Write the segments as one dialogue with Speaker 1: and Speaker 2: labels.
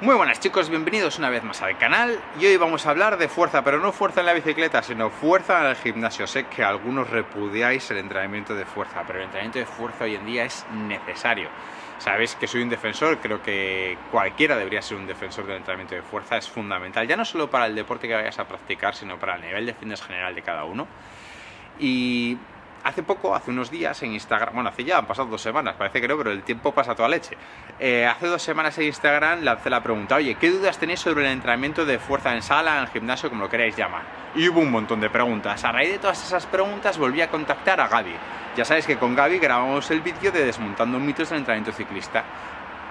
Speaker 1: Muy buenas chicos, bienvenidos una vez más al canal y hoy vamos a hablar de fuerza, pero no fuerza en la bicicleta, sino fuerza en el gimnasio. Sé que algunos repudiáis el entrenamiento de fuerza, pero el entrenamiento de fuerza hoy en día es necesario. Sabéis que soy un defensor, creo que cualquiera debería ser un defensor del entrenamiento de fuerza, es fundamental, ya no solo para el deporte que vayas a practicar, sino para el nivel de fitness general de cada uno. Y hace unos días en Instagram, bueno, han pasado 2 semanas, parece que no, pero el tiempo pasa a toda leche. Hace 2 semanas en Instagram lancé la pregunta, oye, ¿qué dudas tenéis sobre el entrenamiento de fuerza en sala, en el gimnasio, como lo queráis llamar? Y hubo un montón de preguntas. A raíz de todas esas preguntas volví a contactar a Gaby. Ya sabéis que con Gaby grabamos el vídeo de desmontando mitos del entrenamiento ciclista.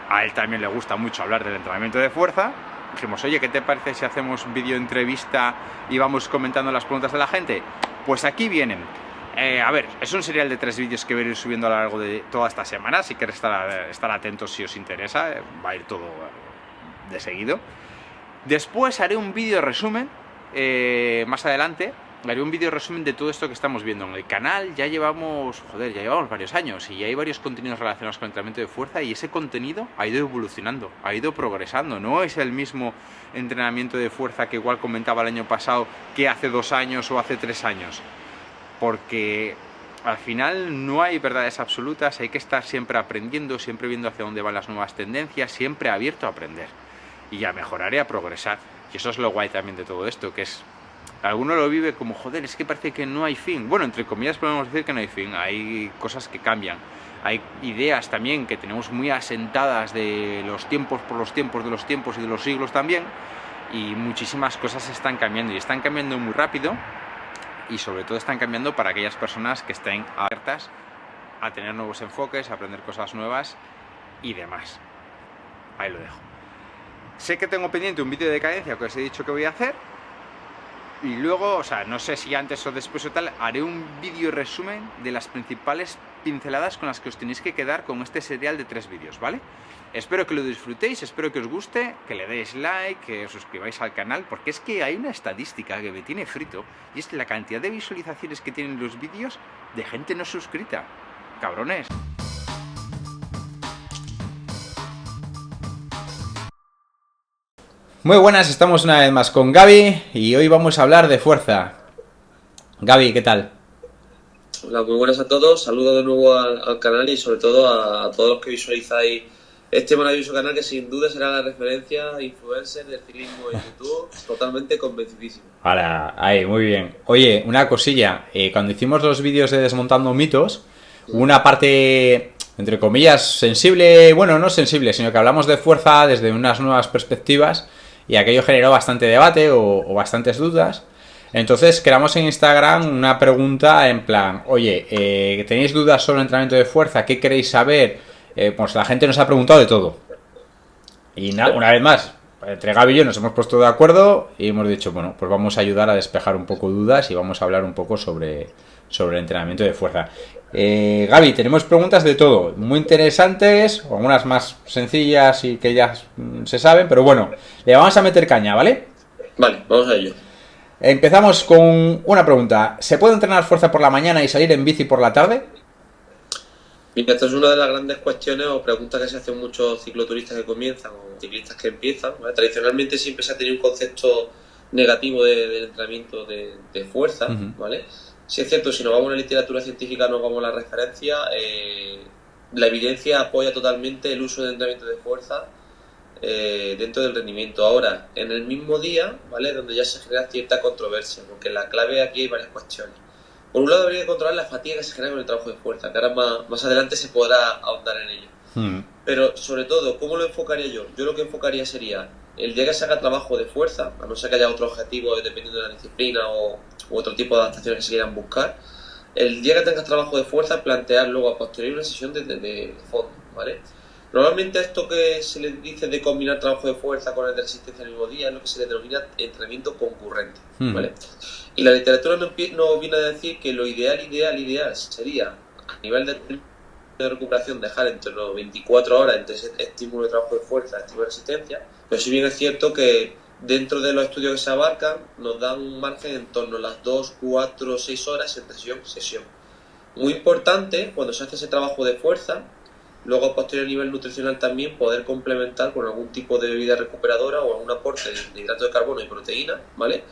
Speaker 1: A él también le gusta mucho hablar del entrenamiento de fuerza. Dijimos, oye, ¿qué te parece si hacemos un vídeo entrevista y vamos comentando las preguntas de la gente? Pues aquí vienen. A ver, es un serial de 3 vídeos que voy a ir subiendo a lo largo de toda esta semana. Si queréis estar atentos si os interesa, va a ir todo de seguido. Después haré un vídeo resumen, más adelante. Haré un vídeo resumen de todo esto que estamos viendo en el canal. Ya llevamos varios años y hay varios contenidos relacionados con el entrenamiento de fuerza y ese contenido ha ido evolucionando, ha ido progresando. No es el mismo entrenamiento de fuerza que igual comentaba el año pasado que hace 2 años o hace 3 años. Porque al final no hay verdades absolutas, hay que estar siempre aprendiendo, siempre viendo hacia dónde van las nuevas tendencias, siempre abierto a aprender y a mejorar y a progresar. Y eso es lo guay también de todo esto, que es... Alguno lo vive como, joder, es que parece que no hay fin. Bueno, entre comillas podemos decir que no hay fin, hay cosas que cambian. Hay ideas también que tenemos muy asentadas de los tiempos por los tiempos de los tiempos y de los siglos también. Y muchísimas cosas están cambiando y están cambiando muy rápido. Y sobre todo están cambiando para aquellas personas que estén abiertas a tener nuevos enfoques, a aprender cosas nuevas y demás. Ahí lo dejo. Sé que tengo pendiente un vídeo de cadencia que os he dicho que voy a hacer. Y luego, o sea, no sé si antes o después o tal, haré un vídeo resumen de las principales pinceladas con las que os tenéis que quedar con este serial de 3 vídeos, ¿vale? Espero que lo disfrutéis, espero que os guste, que le deis like, que os suscribáis al canal, porque es que hay una estadística que me tiene frito, y es la cantidad de visualizaciones que tienen los vídeos de gente no suscrita. Cabrones. Muy buenas, estamos una vez más con Gaby y hoy vamos a hablar de fuerza. Gaby, ¿qué tal?
Speaker 2: Hola, muy buenas a todos, saludos de nuevo al canal y sobre todo a todos los que visualizáis este maravilloso canal que sin duda será la referencia influencer del ciclismo en YouTube, totalmente convencidísimo.
Speaker 1: Ahora, ahí, muy bien. Oye, una cosilla, cuando hicimos los vídeos de desmontando mitos, hubo una parte, entre comillas, sensible, bueno, no sensible, sino que hablamos de fuerza desde unas nuevas perspectivas y aquello generó bastante debate o bastantes dudas. Entonces creamos en Instagram una pregunta en plan, oye, ¿tenéis dudas sobre el entrenamiento de fuerza? ¿Qué queréis saber? Pues la gente nos ha preguntado de todo. Y una vez más, entre Gaby y yo nos hemos puesto de acuerdo y hemos dicho, bueno, pues vamos a ayudar a despejar un poco dudas y vamos a hablar un poco sobre el entrenamiento de fuerza. Gaby, tenemos preguntas de todo, muy interesantes, algunas más sencillas y que ya se saben, pero bueno, le vamos a meter caña, ¿vale?
Speaker 2: Vale, vamos a ello.
Speaker 1: Empezamos con una pregunta. ¿Se puede entrenar fuerza por la mañana y salir en bici por la tarde?
Speaker 2: Mira, esto es una de las grandes cuestiones o preguntas que se hacen muchos cicloturistas que comienzan o ciclistas que empiezan, ¿vale? Tradicionalmente siempre se ha tenido un concepto negativo del entrenamiento de fuerza, ¿vale? Si es cierto, si nos vamos a la literatura científica, nos vamos a la referencia, la evidencia apoya totalmente el uso del entrenamiento de fuerza dentro del rendimiento. Ahora, en el mismo día, ¿vale? Donde ya se genera cierta controversia, porque la clave aquí hay varias cuestiones. Por un lado, habría que controlar la fatiga que se genera con el trabajo de fuerza, que ahora más adelante se podrá ahondar en ello. Pero, sobre todo, ¿cómo lo enfocaría yo? Yo lo que enfocaría sería el día que se haga trabajo de fuerza, a no ser que haya otro objetivo dependiendo de la disciplina u otro tipo de adaptaciones que se quieran buscar. El día que tengas trabajo de fuerza, plantear luego a posteriori una sesión de fondo, ¿vale? Normalmente esto que se le dice de combinar trabajo de fuerza con el de resistencia el mismo día es lo que se le denomina entrenamiento concurrente, ¿vale? Y la literatura nos viene a decir que lo ideal sería a nivel de recuperación dejar entre los 24 horas entre ese estímulo de trabajo de fuerza y estímulo de resistencia, pero si bien es cierto que dentro de los estudios que se abarcan nos dan un margen en torno a las 2, 4, 6 horas entre sesión. Muy importante cuando se hace ese trabajo de fuerza luego a posterior nivel nutricional también poder complementar con algún tipo de bebida recuperadora o algún aporte de hidrato de carbono y proteína, ¿vale?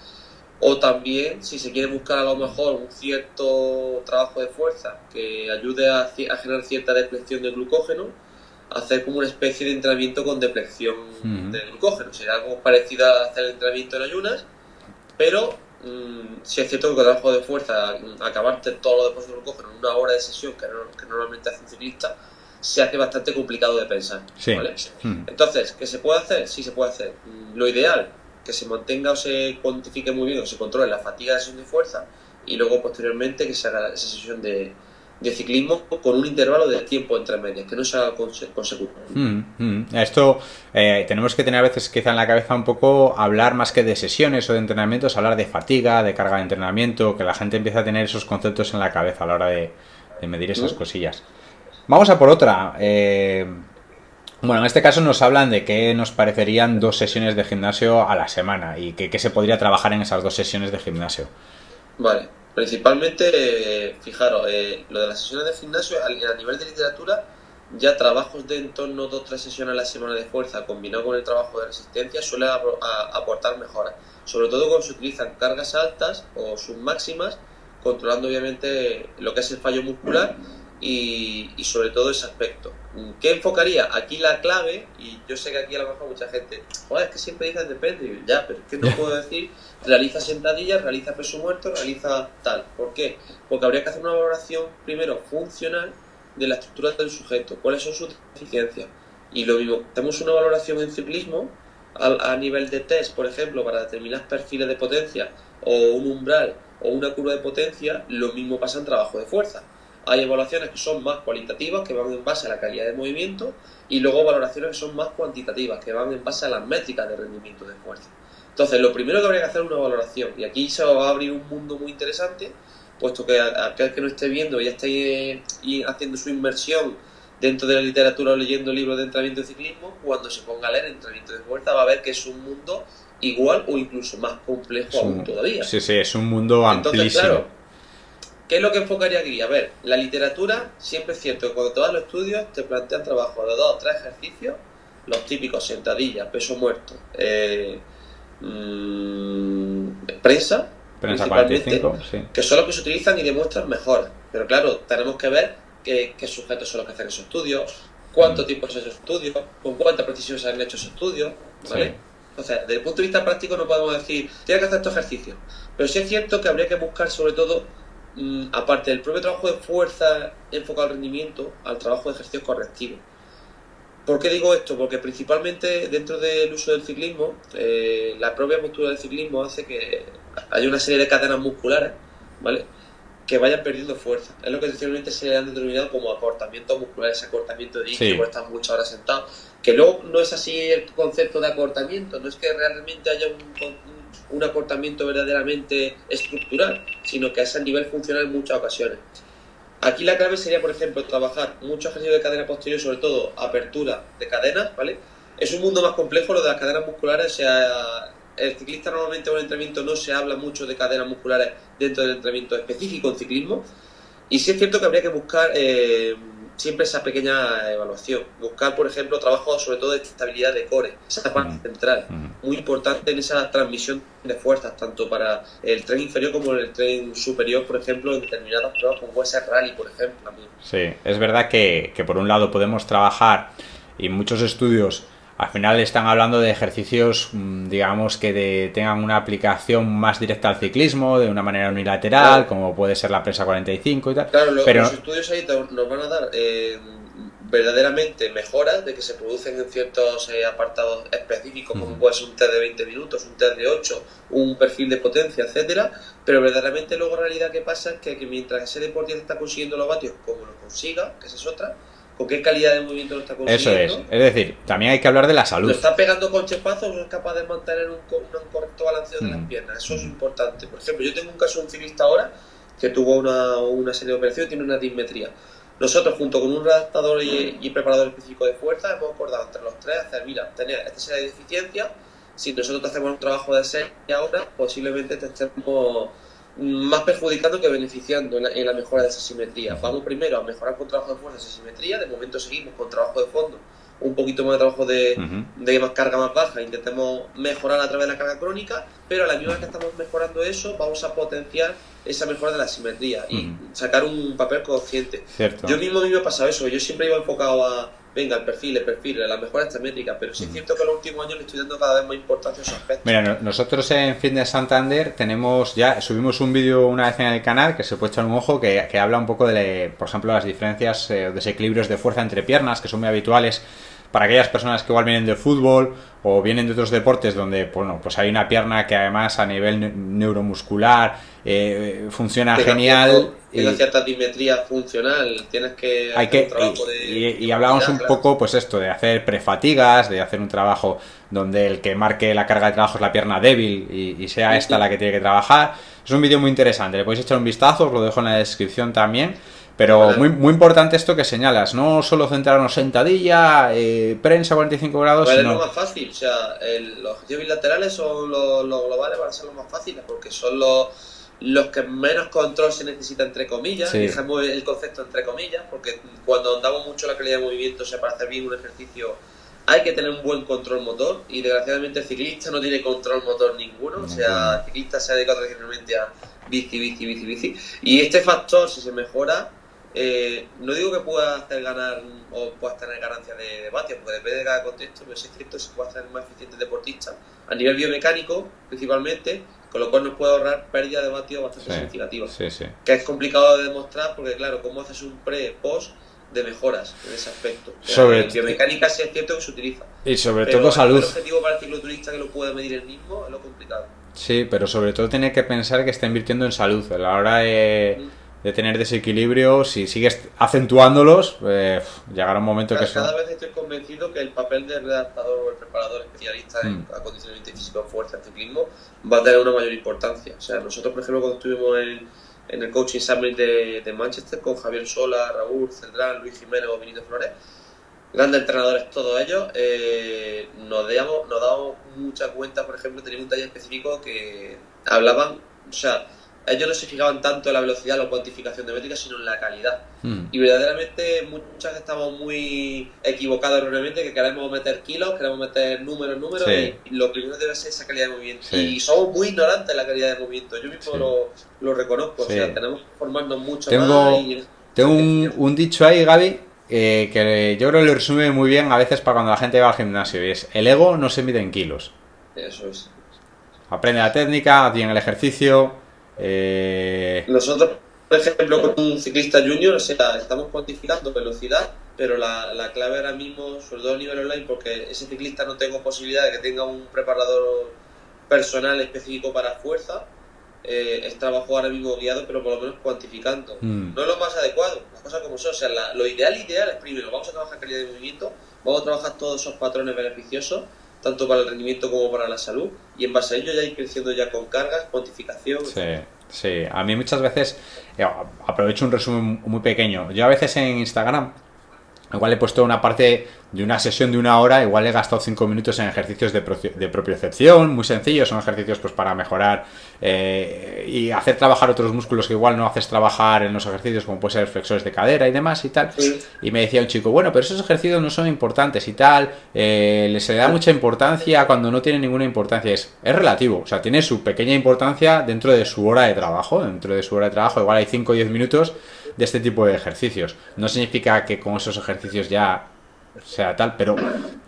Speaker 2: O también, si se quiere buscar a lo mejor un cierto trabajo de fuerza que ayude a generar cierta depleción de glucógeno, hacer como una especie de entrenamiento con depleción de glucógeno. Sería algo parecido a hacer el entrenamiento en ayunas, pero si es cierto que con el trabajo de fuerza, acabarte todos los depósitos de glucógeno en una hora de sesión que normalmente hace un ciclista, se hace bastante complicado de pensar.
Speaker 1: Sí.
Speaker 2: ¿Vale? Entonces, ¿qué se puede hacer? Sí se puede hacer. Lo ideal, que se mantenga o se cuantifique muy bien o se controle la fatiga de sesión de fuerza y luego posteriormente que se haga esa sesión de ciclismo con un intervalo de tiempo entre medias, que no se haga consecutivo.
Speaker 1: Esto tenemos que tener a veces quizá en la cabeza un poco hablar más que de sesiones o de entrenamientos, hablar de fatiga, de carga de entrenamiento, que la gente empiece a tener esos conceptos en la cabeza a la hora de medir esas cosillas. Vamos a por otra. Bueno, en este caso nos hablan de que nos parecerían 2 sesiones de gimnasio a la semana y que se podría trabajar en esas 2 sesiones de gimnasio.
Speaker 2: Vale, principalmente, fijaros, lo de las sesiones de gimnasio, a nivel de literatura, ya trabajos de en torno a 2-3 sesiones a la semana de fuerza combinado con el trabajo de resistencia suele aportar mejoras, sobre todo cuando se utilizan cargas altas o submáximas, controlando obviamente lo que es el fallo muscular y sobre todo ese aspecto. ¿Qué enfocaría? Aquí la clave, y yo sé que aquí a lo mejor mucha gente, es que siempre dicen depende, ya, pero es que no puedo decir realiza sentadillas, realiza peso muerto, realiza tal. ¿Por qué? Porque habría que hacer una valoración primero funcional de la estructura del sujeto, cuáles son sus deficiencias. Y lo mismo, tenemos una valoración en ciclismo a nivel de test, por ejemplo, para determinar perfiles de potencia o un umbral o una curva de potencia, lo mismo pasa en trabajo de fuerza. Hay evaluaciones que son más cualitativas, que van en base a la calidad de movimiento, y luego valoraciones que son más cuantitativas, que van en base a las métricas de rendimiento de fuerza. Entonces, lo primero que habría que hacer es una valoración, y aquí se va a abrir un mundo muy interesante, puesto que aquel que no esté viendo y esté haciendo su inmersión dentro de la literatura o leyendo libros de entrenamiento de ciclismo, cuando se ponga a leer entrenamiento de fuerza va a ver que es un mundo igual o incluso más complejo aún todavía.
Speaker 1: Sí, es un mundo amplísimo.
Speaker 2: Entonces, claro, ¿qué es lo que enfocaría aquí? A ver, la literatura, siempre es cierto que cuando te vas a los estudios te plantean trabajo de 2 o 3 ejercicios, los típicos sentadillas, peso muerto, prensa
Speaker 1: 45, sí.
Speaker 2: Que son los que se utilizan y demuestran mejoras. Pero claro, tenemos que ver qué sujetos son los que hacen esos estudios, cuánto tiempo es esos estudios, con cuánta precisión se han hecho esos estudios, ¿vale? Sí. O sea, desde el punto de vista práctico no podemos decir, tienes que hacer estos ejercicios. Pero sí es cierto que habría que buscar sobre todo, aparte del propio trabajo de fuerza enfocado al rendimiento, al trabajo de ejercicios correctivos. ¿Por qué digo esto? Porque principalmente dentro del uso del ciclismo, la propia postura del ciclismo hace que haya una serie de cadenas musculares, ¿vale?, que vayan perdiendo fuerza. Es lo que tradicionalmente se han determinado como acortamiento muscular, ese acortamiento de isquio, por estar muchas horas sentado. Que luego no es así el concepto de acortamiento, no es que realmente haya un acortamiento verdaderamente estructural, sino que es a nivel funcional en muchas ocasiones. Aquí la clave sería, por ejemplo, trabajar mucho ejercicio de cadena posterior, sobre todo apertura de cadenas, ¿vale? Es un mundo más complejo lo de las cadenas musculares, o sea, el ciclista normalmente en el entrenamiento no se habla mucho de cadenas musculares dentro del entrenamiento específico en ciclismo, y sí es cierto que habría que buscar siempre esa pequeña evaluación, buscar, por ejemplo, trabajo sobre todo de estabilidad de core, esa parte central, muy importante en esa transmisión de fuerzas, tanto para el tren inferior como el tren superior, por ejemplo, en determinadas pruebas como puede ser rally, por ejemplo.
Speaker 1: Sí, es verdad que por un lado podemos trabajar, y muchos estudios al final están hablando de ejercicios, digamos, que tengan una aplicación más directa al ciclismo, de una manera unilateral, claro, como puede ser la prensa 45 y tal.
Speaker 2: Claro, pero los estudios ahí nos van a dar verdaderamente mejoras de que se producen en ciertos apartados específicos, como puede ser un test de 20 minutos, un test de 8, un perfil de potencia, etcétera, pero verdaderamente luego en realidad que pasa es que mientras ese deportista está consiguiendo los vatios como lo consiga, que esa es otra, con qué calidad de movimiento lo está consiguiendo.
Speaker 1: Eso es decir, también hay que hablar de la salud.
Speaker 2: ¿Lo está pegando con chepazos o es capaz de mantener un correcto balanceo de las piernas? Eso es importante. Por ejemplo, yo tengo un caso de un ciclista ahora que tuvo una serie de operaciones y tiene una dismetría. Nosotros, junto con un redactador y preparador específico de fuerza, hemos acordado entre los tres hacer, mira, tener esta serie de deficiencias. Si nosotros hacemos un trabajo de serie ahora, posiblemente te estemos más perjudicando que beneficiando en la mejora de esa simetría. Vamos primero a mejorar con trabajo de fuerza esa simetría, de momento seguimos con trabajo de fondo, un poquito más de trabajo de más carga más baja, intentemos mejorar a través de la carga crónica, pero a la misma vez que estamos mejorando eso, vamos a potenciar esa mejora de la simetría y sacar un papel consciente.
Speaker 1: Cierto.
Speaker 2: Yo mismo a mí me ha pasado eso, yo siempre iba enfocado a venga, el perfil, la mejora esta métrica, pero sí es cierto que en los últimos años le estoy dando cada vez más importancia a esos aspectos.
Speaker 1: Mira, nosotros en Fitness Santander subimos un vídeo una vez en el canal que se puede echar un ojo que habla un poco de, por ejemplo, las diferencias o desequilibrios de fuerza entre piernas, que son muy habituales para aquellas personas que igual vienen del fútbol o vienen de otros deportes donde bueno, pues hay una pierna que además a nivel neuromuscular funciona genial.
Speaker 2: Tiene cierta dimetría funcional, tienes que
Speaker 1: hacer un trabajo y hablábamos un poco pues esto de hacer prefatigas, de hacer un trabajo donde el que marque la carga de trabajo es la pierna débil y sea esta la que tiene que trabajar. Es un vídeo muy interesante, le podéis echar un vistazo, os lo dejo en la descripción también. Pero muy importante esto que señalas, no solo centrarnos sentadilla, prensa 45 grados,
Speaker 2: sino...
Speaker 1: sino...
Speaker 2: es lo más fácil, o sea, los ejercicios bilaterales son los globales, van a ser los más fáciles, porque son los que menos control se necesita, entre comillas, dejamos el concepto entre comillas, porque cuando andamos mucho la calidad de movimiento, o sea, para hacer bien un ejercicio hay que tener un buen control motor, y desgraciadamente el ciclista no tiene control motor ninguno, o sea, el ciclista se ha dedicado tradicionalmente a bici, y este factor, si se mejora, no digo que pueda hacer ganar o puedas tener ganancias de vatios, porque depende de cada contexto, pero sí es cierto que se puede hacer más eficiente deportista a nivel biomecánico principalmente, con lo cual nos puede ahorrar pérdida de vatios bastante significativa, que es complicado de demostrar porque claro, cómo haces un pre-post de mejoras en ese aspecto. En biomecánica sí es cierto que se utiliza,
Speaker 1: y sobre todo salud.
Speaker 2: El objetivo para el cicloturista que lo pueda medir él mismo es lo complicado.
Speaker 1: Sí, pero sobre todo tiene que pensar que está invirtiendo en salud a la hora de tener desequilibrio. Si sigues acentuándolos, llegará un momento que
Speaker 2: cada vez estoy convencido que el papel del redactador o el preparador especialista en acondicionamiento físico en fuerza en ciclismo va a tener una mayor importancia. O sea, nosotros, por ejemplo, cuando estuvimos en el Coaching Summit de Manchester con Javier Sola, Raúl Celdrán, Luis Jiménez o Benito Flores, grandes entrenadores todos ellos, nos dábamos mucha cuenta. Por ejemplo, teníamos un taller específico que hablaban, o sea, ellos no se fijaban tanto en la velocidad o la cuantificación de métricas, sino en la calidad. Y verdaderamente muchas veces estamos muy equivocados erróneamente, que queremos meter kilos, queremos meter números, y lo primero debe ser esa calidad de movimiento. Y somos muy ignorantes en la calidad de movimiento. Yo mismo lo reconozco, o sea, tenemos que formarnos mucho más.
Speaker 1: Tengo un dicho ahí, Gaby, que yo creo que lo resume muy bien a veces para cuando la gente va al gimnasio, y es: el ego no se mide en kilos.
Speaker 2: Eso es.
Speaker 1: Aprende la técnica, haz bien el ejercicio.
Speaker 2: Nosotros, por ejemplo, con un ciclista junior, o sea, estamos cuantificando velocidad, pero la clave ahora mismo, sobre todo a nivel online, porque ese ciclista no tengo posibilidad de que tenga un preparador personal específico para fuerza, es trabajo ahora mismo guiado, pero por lo menos cuantificando. No es lo más adecuado, las cosas como son. O sea, lo ideal es primero, vamos a trabajar calidad de movimiento, vamos a trabajar todos esos patrones beneficiosos, tanto para el rendimiento como para la salud, y en base a ello ya ir creciendo ya con cargas, cuantificación.
Speaker 1: Sí, a mí muchas veces aprovecho un resumen muy pequeño. Yo a veces en Instagram igual he puesto una parte de una sesión de 1 hora, igual he gastado 5 minutos en ejercicios de propiocepción, muy sencillos, son ejercicios pues para mejorar y hacer trabajar otros músculos que igual no haces trabajar en los ejercicios, como puede ser flexores de cadera y demás y tal. Y me decía un chico, bueno, pero esos ejercicios no son importantes y tal, se le da mucha importancia cuando no tiene ninguna importancia. Es relativo, o sea, tiene su pequeña importancia dentro de su hora de trabajo. Igual hay 5 o 10 minutos de este tipo de ejercicios. No significa que con esos ejercicios ya sea tal, pero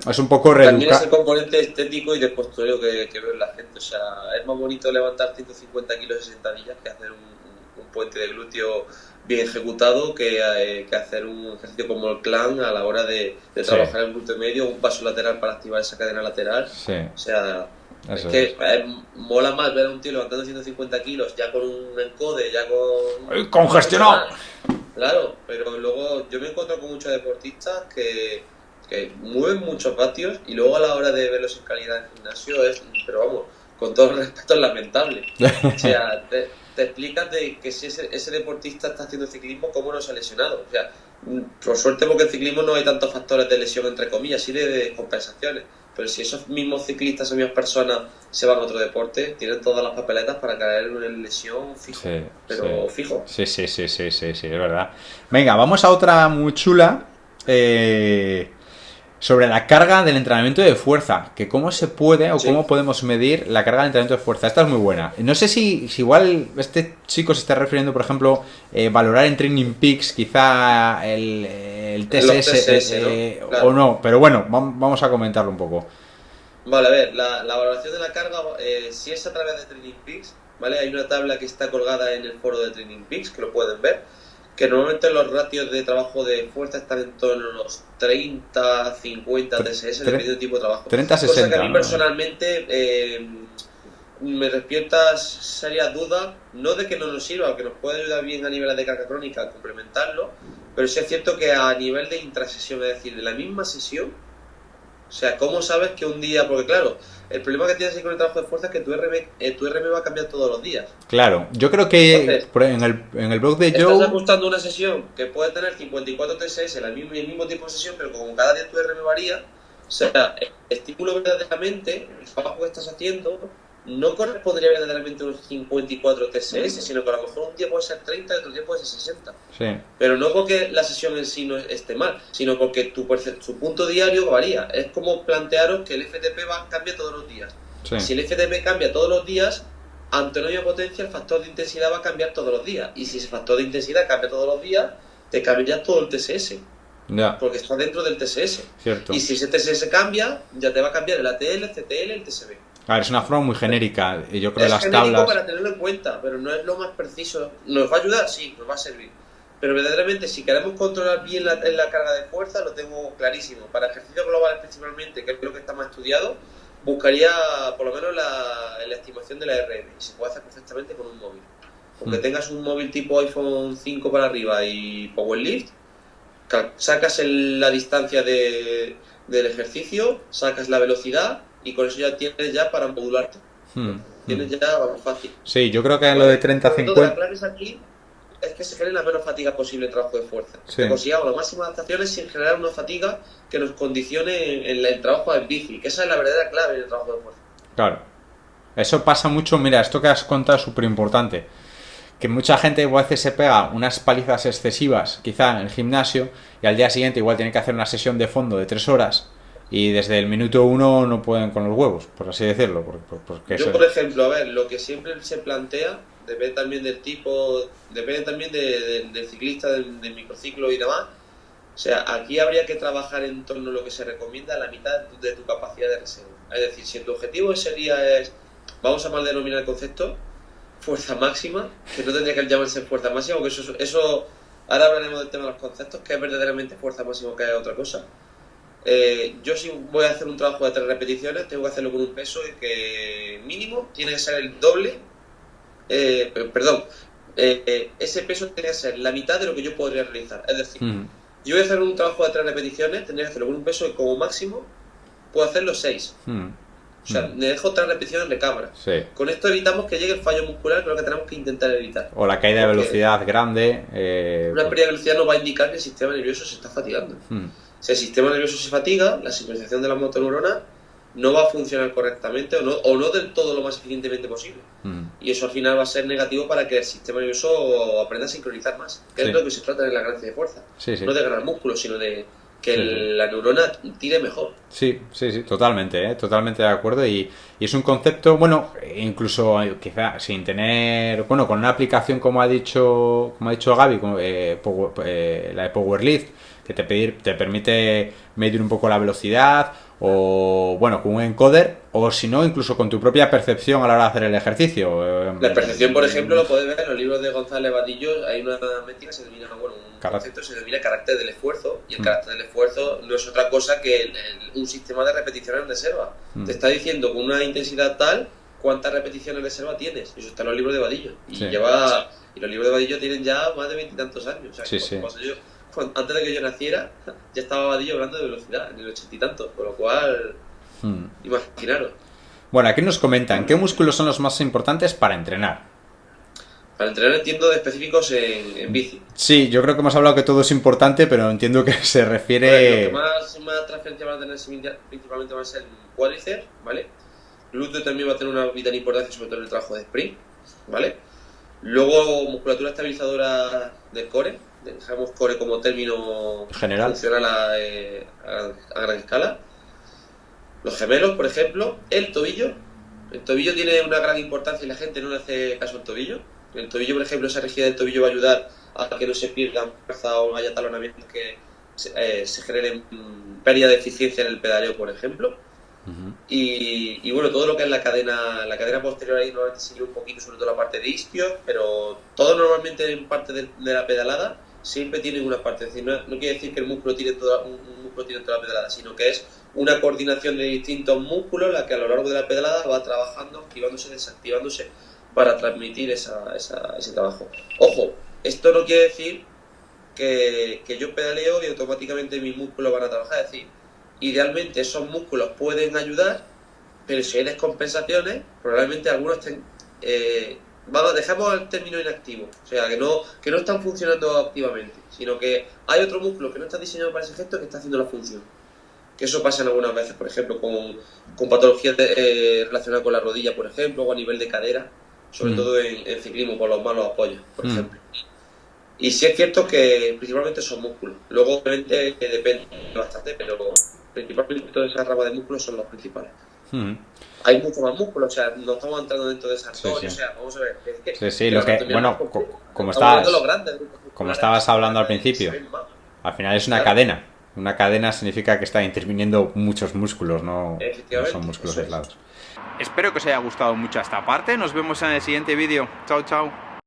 Speaker 1: es un poco
Speaker 2: también es el componente estético y de postureo que ve la gente. O sea, es más bonito levantar 150 kilos de sentadillas que hacer un puente de glúteo bien ejecutado, que hacer un ejercicio como el clan a la hora de trabajar el glúteo medio, un paso lateral para activar esa cadena lateral. O sea, eso es que mola más ver a un tío levantando 150 kilos ya con un encode, ya
Speaker 1: congestionado.
Speaker 2: Claro, pero luego yo me encuentro con muchos deportistas que mueven muchos vatios y luego a la hora de verlos en calidad en gimnasio pero vamos, con todo el respeto, es lamentable. O sea, te explicas de que si ese deportista está haciendo ciclismo, ¿cómo no se ha lesionado? O sea, por suerte, porque en ciclismo no hay tantos factores de lesión, entre comillas, sí de descompensaciones, pero si esos mismos ciclistas, esas mismas personas se van a otro deporte, tienen todas las papeletas para caer en una lesión fijo,
Speaker 1: Sí,
Speaker 2: pero
Speaker 1: sí.
Speaker 2: fijo.
Speaker 1: Sí, sí, sí, sí, sí, sí, es verdad. Venga, vamos a otra muy chula. Sobre la carga del entrenamiento de fuerza, que cómo se puede o
Speaker 2: Sí.
Speaker 1: cómo podemos medir la carga del entrenamiento de fuerza. Esta es muy buena. No sé si igual este chico se está refiriendo, por ejemplo, valorar en Training Peaks quizá el
Speaker 2: Los
Speaker 1: TSS
Speaker 2: TSS, ¿no?
Speaker 1: o
Speaker 2: Claro.
Speaker 1: no, pero bueno, vamos a comentarlo un poco.
Speaker 2: Vale, a ver, la valoración de la carga, si es a través de Training Peaks, ¿vale? Hay una tabla que está colgada en el foro de Training Peaks, que lo pueden ver, que normalmente los ratios de trabajo de fuerza están en torno a los 30, 50 TSS, dependiendo del tipo de trabajo. Cosa que a
Speaker 1: 30-60,
Speaker 2: mí
Speaker 1: ¿no?
Speaker 2: personalmente me despierta serias dudas, no de que no nos sirva, que nos puede ayudar bien a nivel de carga crónica a complementarlo, pero sí es cierto que a nivel de intrasesión, es decir, de la misma sesión, o sea, ¿cómo sabes que un día? Porque claro, el problema que tienes ahí con el trabajo de fuerza es que tu RM va a cambiar todos los días.
Speaker 1: Claro, yo creo que
Speaker 2: Entonces,
Speaker 1: en el blog de
Speaker 2: estás
Speaker 1: Joe,
Speaker 2: ajustando una sesión que puede tener 54 TSS, el mismo tipo de sesión, pero como cada día tu RM varía, o sea, el estímulo verdaderamente, el trabajo que estás haciendo, no correspondería verdaderamente a unos 54 TSS, sino que a lo mejor un día puede ser 30 y otro día puede ser 60.
Speaker 1: sí,
Speaker 2: Pero no porque la sesión en sí no esté mal, sino porque tu punto diario varía. Es como plantearos que el FTP va a cambiar todos los días.
Speaker 1: sí,
Speaker 2: Si el FTP cambia todos los días, ante una misma potencia, el factor de intensidad va a cambiar todos los días. Y si ese factor de intensidad cambia todos los días, te cambia todo el TSS,
Speaker 1: ya,
Speaker 2: porque está dentro del TSS.
Speaker 1: cierto.
Speaker 2: Y si ese TSS cambia, ya te va a cambiar el ATL, el CTL, el TSB.
Speaker 1: A ver, es una forma muy genérica, y yo creo que
Speaker 2: Es
Speaker 1: las
Speaker 2: genérico
Speaker 1: tablas...
Speaker 2: para tenerlo en cuenta, pero no es lo más preciso. ¿Nos va a ayudar? Sí, nos va a servir. Pero verdaderamente, si queremos controlar bien la carga de fuerza, lo tengo clarísimo. Para ejercicios globales principalmente, que es lo que está más estudiado, buscaría por lo menos la estimación de la RM. Y se puede hacer perfectamente con un móvil. Aunque tengas un móvil tipo iPhone 5 para arriba y Powerlift, sacas la distancia del ejercicio, sacas la velocidad y con eso ya tienes ya para modularte. Tienes ya, vamos, fácil.
Speaker 1: Sí, yo creo que en lo de
Speaker 2: ¿Vale? Sobre todo, la
Speaker 1: 30-50...
Speaker 2: clave es aquí es que se genere la menos fatiga posible en trabajo de fuerza.
Speaker 1: Sí,
Speaker 2: Que consigamos las máximas adaptaciones sin generar una fatiga que nos condicione en el trabajo en bici. Que esa es la verdadera clave en el trabajo de fuerza.
Speaker 1: claro. Eso pasa mucho, mira, esto que has contado es súper importante. Que mucha gente igual a veces se pega unas palizas excesivas, quizá en el gimnasio, y al día siguiente igual tiene que hacer una sesión de fondo de 3 horas, y desde el minuto uno no pueden con los huevos, por así decirlo. Porque
Speaker 2: Yo,
Speaker 1: eso...
Speaker 2: por ejemplo, a ver, lo que siempre se plantea, depende también del tipo, depende también del ciclista, del microciclo y demás. O sea, aquí habría que trabajar en torno a lo que se recomienda a la mitad de tu capacidad de reserva. Es decir, si tu objetivo es, vamos a mal denominar el concepto, fuerza máxima, que no tendría que llamarse fuerza máxima, porque eso ahora hablaremos del tema de los conceptos, que es verdaderamente fuerza máxima, que es otra cosa. Yo si voy a hacer un trabajo de 3 repeticiones, tengo que hacerlo con un peso que mínimo tiene que ser el doble, perdón, ese peso tiene que ser la mitad de lo que yo podría realizar. Es decir, yo voy a hacer un trabajo de 3 repeticiones, tendría que hacerlo con un peso que como máximo puedo hacerlo 6. O sea, me dejo 3 repeticiones de cámara.
Speaker 1: Sí.
Speaker 2: Con esto evitamos que llegue el fallo muscular, que es lo que tenemos que intentar evitar.
Speaker 1: O la caída de
Speaker 2: Porque
Speaker 1: velocidad grande.
Speaker 2: una pérdida de velocidad nos va a indicar que el sistema nervioso se está fatigando. Si el sistema nervioso se fatiga, la sincronización de las motoneuronas no va a funcionar correctamente o no del todo lo más eficientemente posible. Y eso al final va a ser negativo para que el sistema nervioso aprenda a sincronizar más, que es lo que se trata en la ganancia de fuerza. No de ganar músculo, sino de que la neurona tire mejor.
Speaker 1: Sí, totalmente, totalmente de acuerdo. Y es un concepto, bueno, incluso quizá sin tener, bueno, con una aplicación como ha dicho Gaby, la de Powerlift, que te permite medir un poco la velocidad, o bueno, con un encoder, o si no, incluso con tu propia percepción a la hora de hacer el ejercicio.
Speaker 2: La percepción, por ejemplo, lo podéis ver en los libros de González Vadillo. Hay una métrica que se denomina, un concepto que se denomina carácter del esfuerzo, y el carácter del esfuerzo no es otra cosa que un sistema de repeticiones en reserva. Te está diciendo con una intensidad tal cuántas repeticiones en reserva tienes. Eso está en los libros de Vadillo. Y los libros de Vadillo tienen ya más de 20 y tantos años. O sea, antes de que yo naciera, ya estaba Vadillo hablando de velocidad, en el 80 y tantos, con lo cual, imaginaros.
Speaker 1: Bueno, aquí nos comentan, ¿qué músculos son los más importantes para entrenar?
Speaker 2: Para entrenar entiendo de específicos en bici.
Speaker 1: Sí, yo creo que hemos hablado que todo es importante, pero entiendo que se refiere...
Speaker 2: Lo que más transferencia van a tener principalmente va a ser el cuádriceps, ¿vale? Glúteo también va a tener una vital importancia, sobre todo en el trabajo de sprint, ¿vale? Luego, musculatura estabilizadora del core, dejamos core como término
Speaker 1: general
Speaker 2: funcional a gran escala. Los gemelos, por ejemplo, el tobillo. El tobillo tiene una gran importancia y la gente no le hace caso al tobillo. El tobillo, por ejemplo, esa rigidez del tobillo va a ayudar a que no se pierdan fuerza o haya talonamientos que se generen pérdida de eficiencia en el pedaleo, por ejemplo. Y bueno, todo lo que es la cadena posterior ahí normalmente sigue un poquito, sobre todo la parte de isquios, pero todo normalmente en parte de la pedalada siempre tiene una parte, es decir, no quiere decir que el músculo tiene un músculo tiene toda la pedalada, sino que es una coordinación de distintos músculos la que a lo largo de la pedalada va trabajando, activándose, desactivándose para transmitir ese trabajo. Ojo, esto no quiere decir que yo pedaleo y automáticamente mis músculos van a trabajar, es decir, idealmente esos músculos pueden ayudar, pero si hay descompensaciones, probablemente algunos estén... dejamos el término inactivo, o sea, que no están funcionando activamente, sino que hay otro músculo que no está diseñado para ese gesto que está haciendo la función. Que eso pasa en algunas veces, por ejemplo, con patologías relacionadas con la rodilla, por ejemplo, o a nivel de cadera, sobre todo en ciclismo, por los malos apoyos, por ejemplo. Y sí es cierto que principalmente son músculos. Luego, obviamente, depende bastante, pero principalmente toda esa rama de músculos son los principales. Hay mucho más músculos, o sea, no estamos entrando dentro de esa o sea, vamos a ver.
Speaker 1: Sí, lo que, bueno, como estabas hablando al principio, al final es una cadena. Una cadena significa que está interviniendo muchos músculos, no son músculos aislados. Espero que os haya gustado mucho esta parte. Nos vemos en el siguiente vídeo. Chao, chao.